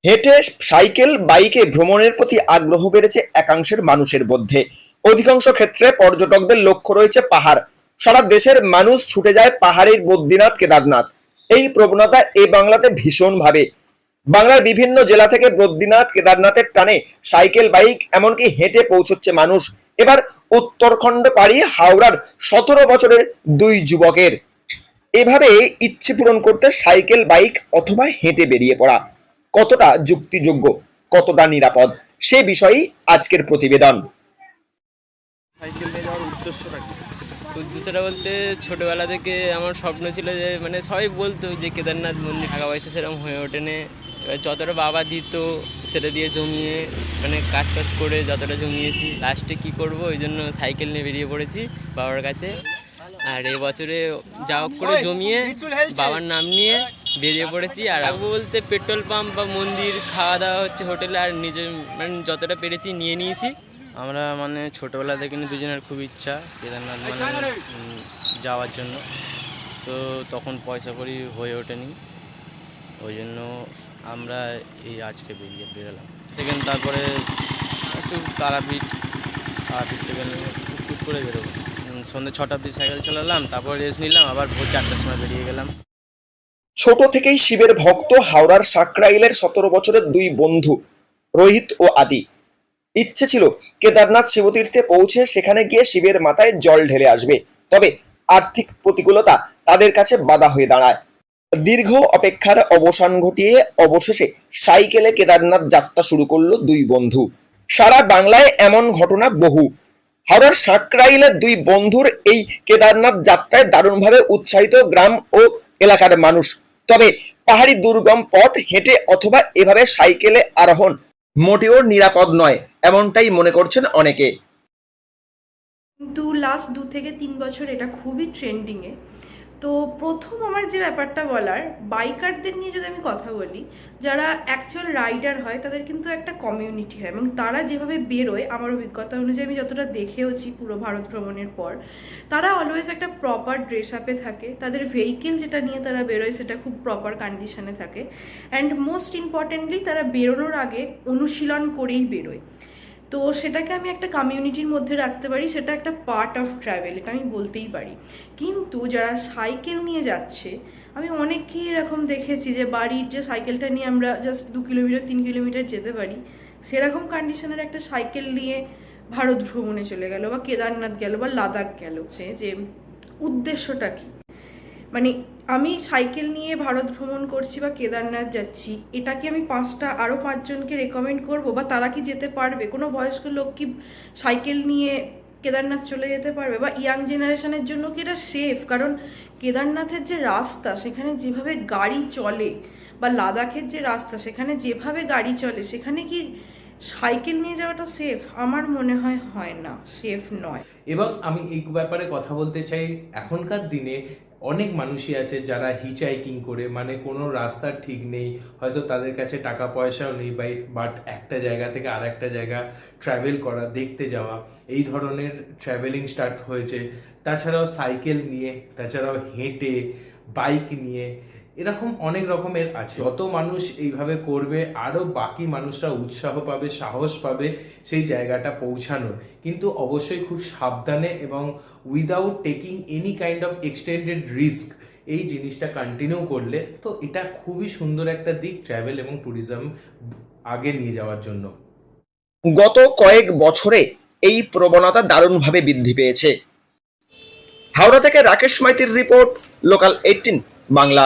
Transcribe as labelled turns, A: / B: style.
A: হেঁটে, সাইকেল, বাইকে ভ্রমণের প্রতি আগ্রহ বেড়েছে একাংশের মানুষের মধ্যে। অধিকাংশ ক্ষেত্রে পর্যটকদের লক্ষ্য রয়েছে পাহাড়। সারা দেশের মানুষ ছুটে যায় পাহাড়ের বদ্রীনাথ, কেদারনাথ। এই প্রবণতা এই বাংলাতে ভীষণভাবে। বাংলার বিভিন্ন জেলা থেকে বদ্রীনাথ, কেদারনাথের টানে সাইকেল, বাইক, এমনকি হেঁটে পৌঁছচ্ছে মানুষ। এবার উত্তরাখণ্ড পাড়ি হাওড়ার 17 বছরের দুই যুবকের। এভাবে ইচ্ছে পূরণ করতে সাইকেল, বাইক অথবা হেঁটে বেরিয়ে পড়া কতটা যুক্তিযোগ্য, কতটা নিরাপদ, সে বিষয়েই আজকের প্রতিবেদন।
B: সাইকেল নিয়ে যাওয়ার উদ্দেশ্যটা কি?
C: উদ্দেশ্যটা বলতে ছোটোবেলা থেকে আমার স্বপ্ন ছিল যে মানে সবাই বলতো যে কেদারনাথ মন্দির টাকা পয়সা সেরকম হয়ে ওঠেনি। এবার যতটা বাবা দিত সেটা দিয়ে জমিয়ে মানে কাজ করে যতটা জমিয়েছি, লাস্টে কি করব ওই জন্য সাইকেল নিয়ে বেরিয়ে পড়েছি বাবার কাছে। আর এবছরে যা হোক করে জমিয়ে বাবার নাম নিয়ে বেরিয়ে পড়েছি। আর আগে বলতে পেট্রোল পাম্প বা মন্দির, খাওয়া দাওয়া হচ্ছে হোটেলে, আর নিজের মানে যতটা পেরেছি নিয়ে নিয়েছি। আমরা মানে ছোটোবেলা থেকে দুজনের খুব ইচ্ছা কেদারনাথ মানে যাওয়ার জন্য, তো তখন পয়সা করি হয়ে ওঠেনি, ওই জন্য আমরা এই আজকে বেরোলাম। সেখানে তারপরে একটু তারাপীঠ থেকে নিয়ে টুক করে বেরোবো। সন্ধ্যে 6টা অবধি সাইকেল চালালাম, তারপর রেস্ট নিলাম, আবার ভোর 4টার সময় বেরিয়ে গেলাম।
A: ছোট থেকেই শিবের ভক্ত হাওড়ার সাকরাইলের 17 বছরের দুই বন্ধু রোহিত ও আদি। ইচ্ছে ছিল কেদারনাথ শিবতীর্থে পৌঁছে সেখানে গিয়ে শিবের মাথায় জল ঢেলে আসবে। তবে আর্থিক প্রতিকূলতা তাদের কাছে বাধা হয়ে দাঁড়ায়। দীর্ঘ অপেক্ষার অবসান ঘটিয়ে অবশেষে সাইকেলে কেদারনাথ যাত্রা শুরু করলো দুই বন্ধু। সারা বাংলায় এমন ঘটনা বহু। হাওড়ার সাকরাইলের দুই বন্ধুর এই কেদারনাথ যাত্রায় দারুণভাবে উৎসাহিত গ্রাম ও এলাকার মানুষ। তবে পাহাড়ি দুর্গম পথ হেঁটে অথবা এভাবে সাইকেলে আরোহণ মোটেও নিরাপদ নয়, এমনটাই মনে করছেন অনেকে।
D: কিন্তু লাস্ট 2 থেকে 3 বছর এটা খুবই ট্রেন্ডিংয়ে। তো প্রথম আমার যে ব্যাপারটা বলার, বাইকারদের নিয়ে যদি আমি কথা বলি, যারা অ্যাকচুয়াল রাইডার হয় তাদের কিন্তু একটা কমিউনিটি হয়, এবং তারা যেভাবে বেরোয় আমার অভিজ্ঞতা অনুযায়ী আমি যতটা দেখেওছি পুরো ভারত ভ্রমণের পর, তারা অলওয়েজ একটা প্রপার ড্রেস আপে থাকে। তাদের ভেহিকেল যেটা নিয়ে তারা বেরোয় সেটা খুব প্রপার কন্ডিশনে থাকে। অ্যান্ড মোস্ট ইম্পর্টেন্টলি তারা বেরোনোর আগে অনুশীলন করেই বেরোয়। তো সেটাকে আমি একটা কমিউনিটির মধ্যে রাখতে পারি, সেটা একটা পার্ট অফ ট্রাভেল, এটা আমি বলতেই পারি। কিন্তু যারা সাইকেল নিয়ে যাচ্ছে, আমি অনেককেই এরকম দেখেছি যে বাড়ির যে সাইকেলটা নিয়ে আমরা জাস্ট 2 কিলোমিটার 3 কিলোমিটার যেতে পারি, সেরকম কন্ডিশনের একটা সাইকেল নিয়ে ভারত ভ্রমণে চলে গেল, বা কেদারনাথ গেল, বা লাদাখ গেল। যে উদ্দেশ্যটা কি? মানে আমি সাইকেল নিয়ে ভারত ভ্রমণ করছি বা কেদারনাথ যাচ্ছি, এটা কি আমি আরো 5 জনকে রেকমেন্ড করব? বা তারা কি যেতে পারবে? কোনো বয়স্ক লোক কি সাইকেল নিয়ে কেদারনাথ চলে যেতে পারবে? বা ইয়াং জেনারেশনের জন্য কি এটা সেফ? কারণ কেদারনাথের যে রাস্তা সেখানে যেভাবে গাড়ি চলে, বা লাদাখের যে রাস্তা সেখানে যেভাবে গাড়ি চলে, সেখানে কি সাইকেল নিয়ে যাওয়াটা সেফ? আমার মনে হয় না, সেফ নয়।
E: এবং আমি এই ব্যাপারে কথা বলতে চাই, এখনকার দিনে অনেক মানুষই আছে যারা হিচহাইকিং করে, মানে কোনো রাস্তার ঠিক নেই, হয়তো তাদের কাছে টাকা পয়সাও নেই, বাট একটা জায়গা থেকে আর একটা জায়গা ট্রাভেল করা, দেখতে যাওয়া, এই ধরনের ট্রাভেলিং স্টার্ট হয়েছে। তাছাড়াও সাইকেল নিয়ে, তাছাড়াও হেঁটে, বাইক নিয়ে, এরকম অনেক রকমের আছে। যত মানুষ এইভাবে করবে আরো বাকি মানুষরা উৎসাহ পাবে, সাহস পাবে সেই জায়গাটা পৌঁছানোর। কিন্তু অবশ্যই খুব সাবধানে এবং without taking any kind of extended risk এই জিনিসটা কন্টিনিউ করলে তো এটা খুবই সুন্দর একটা দিক ট্রাভেল এবং ট্যুরিজম আগে নিয়ে যাওয়ার জন্য।
A: গত কয়েক বছরে এই প্রবণতা দারুণভাবে বৃদ্ধি পেয়েছে। হাওড়া থেকে রাকেশ মাইতির রিপোর্ট, লোকাল 18 বাংলা।